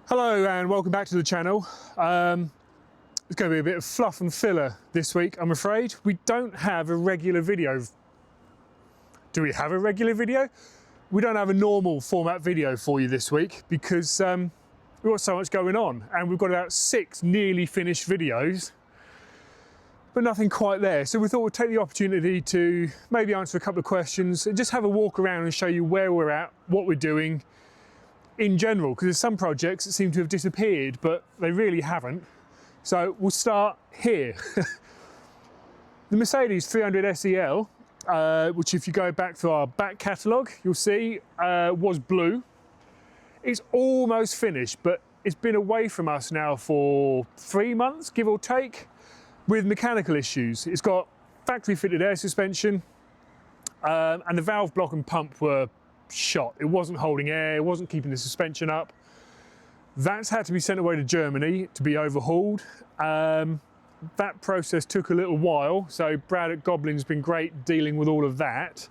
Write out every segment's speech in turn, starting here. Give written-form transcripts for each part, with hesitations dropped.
Hello and welcome back to the channel. It's going to be a bit of fluff and filler this week, I'm afraid. We don't have a regular video. Do we have a regular video? We don't have a normal format video for you this week because we've got so much going on and we've got about 6 nearly finished videos, but nothing quite there. So we thought we'd take the opportunity to maybe answer a couple of questions and just have a walk around and show you where we're at, what we're doing in general, because there's some projects that seem to have disappeared, but they really haven't. So we'll start here. The Mercedes 300 SEL, which if you go back to our back catalogue, you'll see was blue. It's almost finished, but it's been away from us now for 3 months, give or take, with mechanical issues. It's got factory fitted air suspension, and the valve block and pump were shot. It wasn't holding air, it wasn't keeping the suspension up. That's had to be sent away to Germany to be overhauled. That process took a little while, so Brad at Goblin's been great dealing with all of that.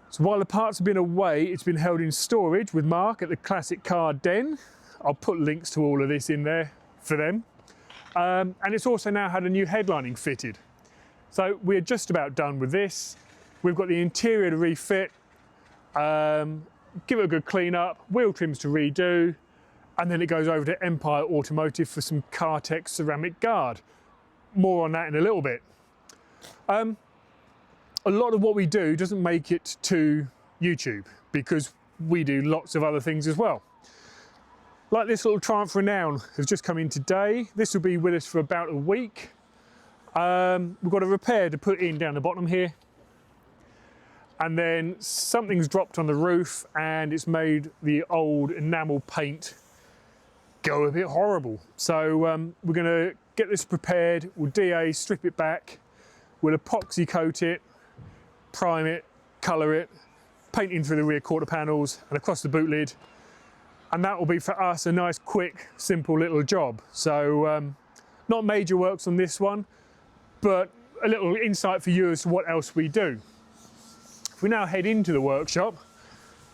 So while the parts have been away, it's been held in storage with Mark at the Classic Car Den. I'll put links to all of this in there for them. And it's also now had a new headlining fitted. So we're just about done with this. We've got the interior to refit, give it a good clean up, wheel trims to redo, and then it goes over to Empire Automotive for some Cartec ceramic guard. More on that in a little bit. A lot of what we do doesn't make it to YouTube because we do lots of other things as well. Like this little Triumph Renown has just come in today. This will be with us for about a week. We've got a repair to put in down the bottom here. And then something's dropped on the roof and it's made the old enamel paint go a bit horrible. So we're going to get this prepared, we'll DA, strip it back, we'll epoxy coat it, prime it, colour it, paint in through the rear quarter panels and across the boot lid. And that will be for us a nice, quick, simple little job. So not major works on this one, but a little insight for you as to what else we do. If we now head into the workshop,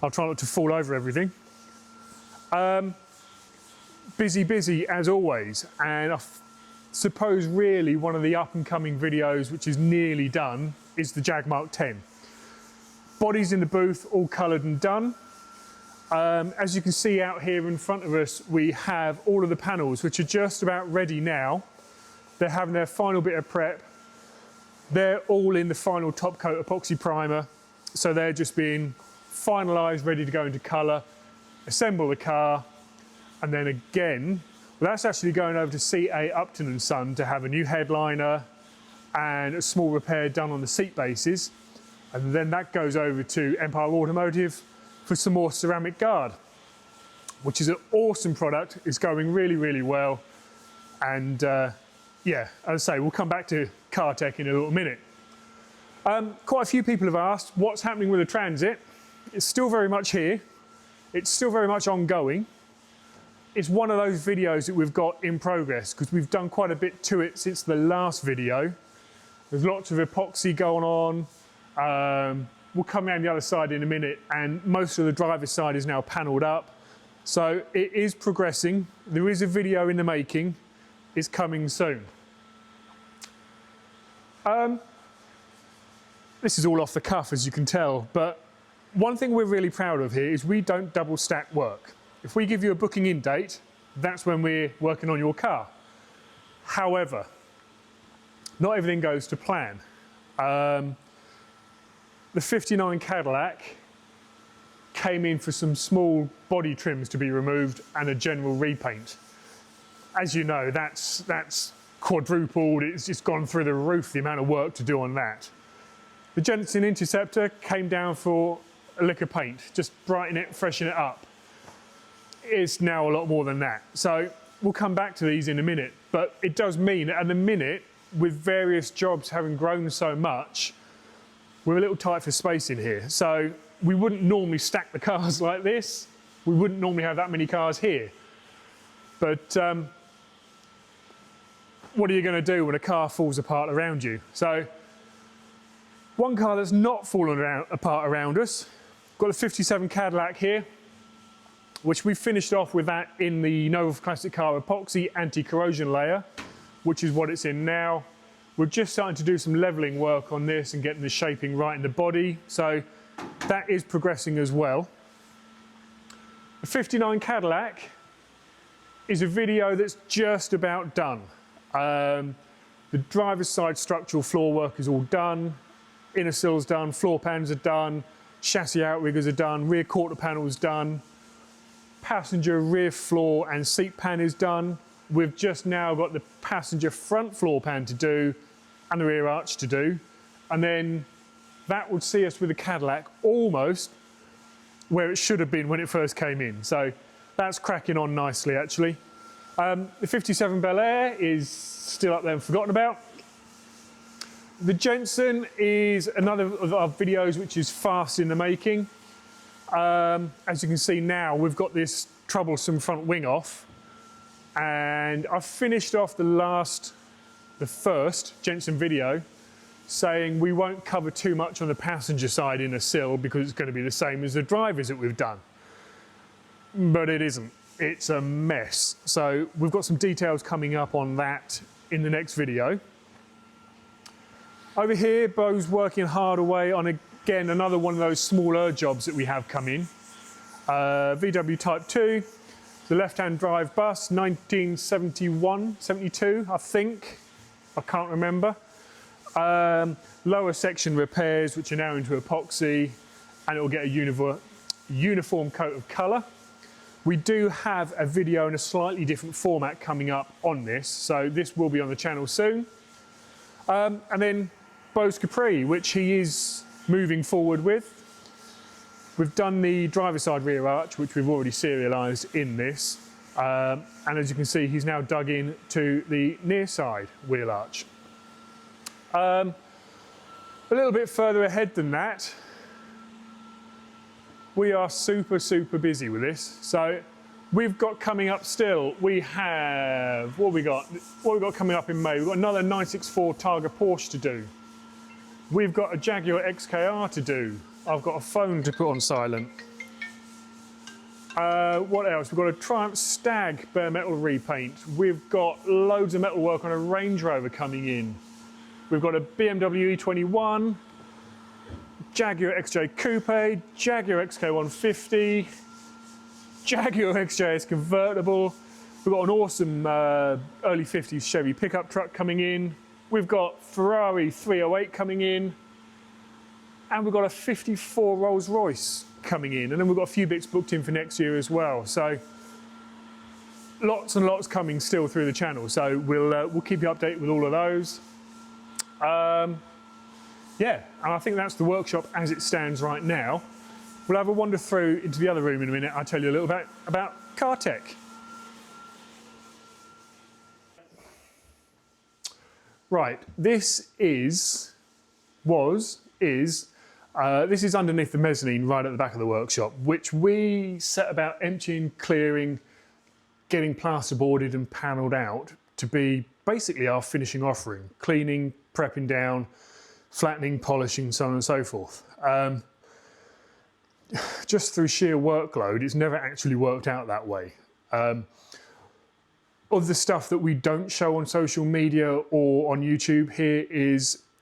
I'll try not to fall over everything. Busy as always, and I suppose really one of the up and coming videos which is nearly done is the Jag Mark 10. Body's in the booth, all coloured and done. As you can see out here in front of us, we have all of the panels which are just about ready now. They're having their final bit of prep. They're all in the final top coat epoxy primer. So they're just being finalised, ready to go into colour, assemble the car, and then again, well, that's actually going over to CA Upton & Son to have a new headliner and a small repair done on the seat bases. And then that goes over to Empire Automotive for some more ceramic guard, which is an awesome product. It's going really well. And yeah, as I say, we'll come back to Cartec in a little minute. Quite a few people have asked what's happening with the Transit. It's still very much here. It's still very much ongoing. It's one of those videos that we've got in progress because we've done quite a bit to it since the last video. There's lots of epoxy going on. We'll come around the other side in a minute, and most of the driver's side is now panelled up. So it is progressing. There is a video in the making. It's coming soon. This is all off the cuff, as you can tell, but one thing we're really proud of here is we don't double stack work. If we give you a booking in date, that's when we're working on your car. However, not everything goes to plan. The 59 Cadillac came in for some small body trims to be removed and a general repaint. As you know, that's quadrupled, it's just gone through the roof, the amount of work to do on that. The Jensen Interceptor came down for a lick of paint, just brighten it, freshen it up. It's now a lot more than that. So we'll come back to these in a minute, but it does mean that at the minute, with various jobs having grown so much, we're a little tight for space in here. So we wouldn't normally stack the cars like this. We wouldn't normally have that many cars here. But what are you going to do when a car falls apart around you? So one car that's not fallen apart around us, got a 57 Cadillac here. which we finished off with that in the Novol Classic Car epoxy anti-corrosion layer, which is what it's in now. We're just starting to do some leveling work on this and getting the shaping right in the body, so that is progressing as well. The 59 Cadillac is a video that's just about done. The driver's side structural floor work is all done, inner sills done, floor pans are done, chassis outriggers are done, rear quarter panels done, passenger rear floor and seat pan is done. We've just now got the passenger front floor pan to do and the rear arch to do, and then that would see us with the Cadillac almost where it should have been when it first came in. So that's cracking on nicely actually. The 57 Bel Air is still up there and forgotten about. The Jensen is another of our videos which is fast in the making. As you can see now, we've got this troublesome front wing off, and I've finished off the first Jensen video saying we won't cover too much on the passenger side in a sill because it's going to be the same as the drivers that we've done. But it isn't. It's a mess. So we've got some details coming up on that in the next video. Over here, Bo's working hard away on, again, another one of those smaller jobs that we have come in. VW Type 2, the left-hand drive bus, 1971, 72, I think. I can't remember. Lower section repairs, which are now into epoxy, and it will get a uniform coat of colour. We do have a video in a slightly different format coming up on this, so this will be on the channel soon. And then Bo's Capri, which he is moving forward with. We've done the driver's side rear arch, which we've already serialised in this. And as you can see, he's now dug in to the near side wheel arch. A little bit further ahead than that, we are super busy with this. So we've got coming up still, we have, what we got coming up in May? We've got another 964 Targa Porsche to do. We've got a Jaguar XKR to do. I've got a phone to put on silent. What else? We've got a Triumph Stag bare metal repaint. We've got loads of metal work on a Range Rover coming in. We've got a BMW E21, Jaguar XJ Coupe, Jaguar XK150, Jaguar XJS convertible. We've got an awesome early 50s Chevy pickup truck coming in. We've got Ferrari 308 coming in, and we've got a 54 Rolls Royce coming in, and then we've got a few bits booked in for next year as well. So lots and lots coming still through the channel. So we'll keep you updated with all of those. Yeah, and I think that's the workshop as it stands right now. We'll have a wander through into the other room in a minute. I'll tell you a little bit about cartec. Right, this is underneath the mezzanine right at the back of the workshop, which we set about emptying, clearing, getting plasterboarded and panelled out to be basically our finishing offering, cleaning, prepping down, flattening, polishing, so on and so forth. Just through sheer workload, it's never actually worked out that way. Of the stuff that we don't show on social media or on YouTube here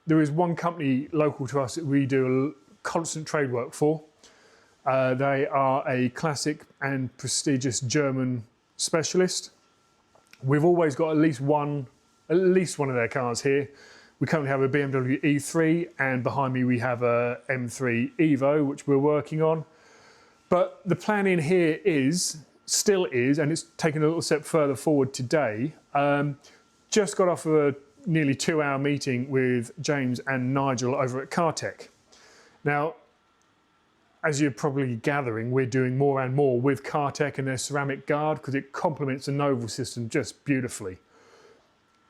there is one company local to us that we do a constant trade work for. They are a classic and prestigious German specialist. We've always got at least one of their cars here. We currently have a BMW E3, and behind me we have a M3 Evo, which we're working on. But the plan in here still is, and it's taken a little step further forward today. Just got off of a nearly 2-hour meeting with James and Nigel over at Cartec. Now, as you're probably gathering, we're doing more and more with Cartec and their ceramic guard because it complements the Novol system just beautifully.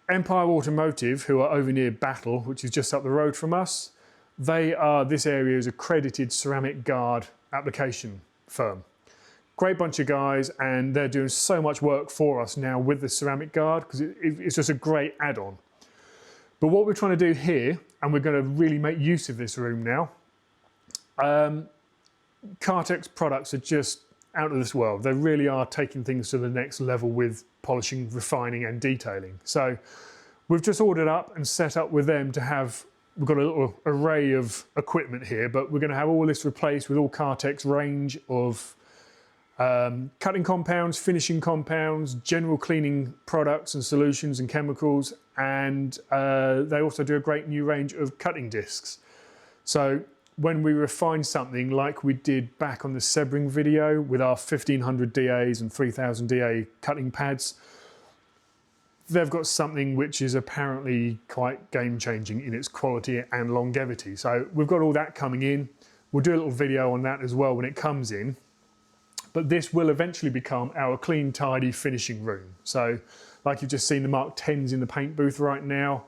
Empire Automotive, who are over near Battle, which is just up the road from us, they are this area's accredited ceramic guard application firm. Great bunch of guys, and they're doing so much work for us now with the ceramic guard because it's just a great add-on. But what we're trying to do here, and we're going to really make use of this room now, Cartec's products are just out of this world. They really are taking things to the next level with polishing, refining and detailing. So we've just ordered up and set up with them to have, we've got a little array of equipment here, but we're going to have all this replaced with all Cartec's range of cutting compounds, finishing compounds, general cleaning products and solutions and chemicals, and they also do a great new range of cutting discs. So when we refine something like we did back on the Sebring video with our 1500 DAs and 3000 DA cutting pads, they've got something which is apparently quite game-changing in its quality and longevity. So we've got all that coming in. We'll do a little video on that as well when it comes in. But this will eventually become our clean, tidy finishing room. So like you've just seen the Mark 10s in the paint booth right now.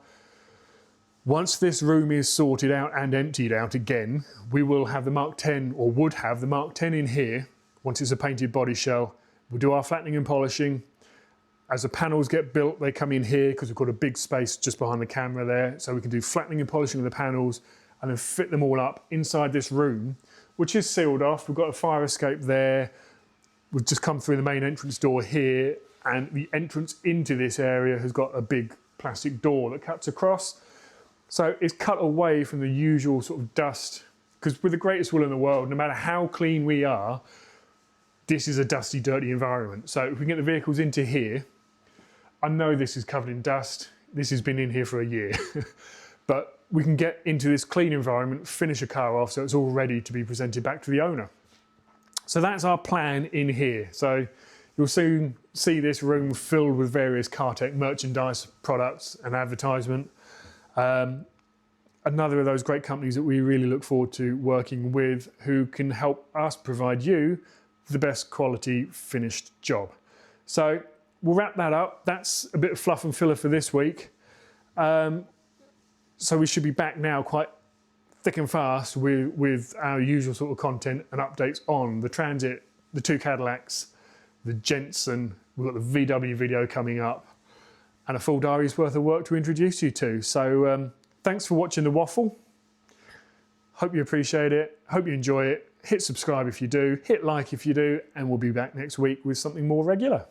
Once this room is sorted out and emptied out again, we will have the Mark 10, or would have the Mark 10 in here. Once it's a painted body shell, we'll do our flattening and polishing. As the panels get built, they come in here because we've got a big space just behind the camera there. So we can do flattening and polishing of the panels and then fit them all up inside this room, which is sealed off. We've got a fire escape there. We've just come through the main entrance door here, and the entrance into this area has got a big plastic door that cuts across. So it's cut away from the usual sort of dust, because with the greatest will in the world, no matter how clean we are, this is a dusty, dirty environment. So if we get the vehicles into here, I know this is covered in dust. This has been in here for a year, but we can get into this clean environment, finish a car off so it's all ready to be presented back to the owner. So that's our plan in here. So you'll soon see this room filled with various Cartec merchandise, products and advertisement. Another of those great companies that we really look forward to working with, who can help us provide you the best quality finished job. So we'll wrap that up. That's a bit of fluff and filler for this week. So we should be back now quite thick and fast with our usual sort of content and updates on the Transit, the two Cadillacs, the Jensen, we've got the VW video coming up, and a full diary's worth of work to introduce you to. So thanks for watching the waffle. Hope you appreciate it. Hope you enjoy it. Hit subscribe if you do, hit like if you do, and we'll be back next week with something more regular.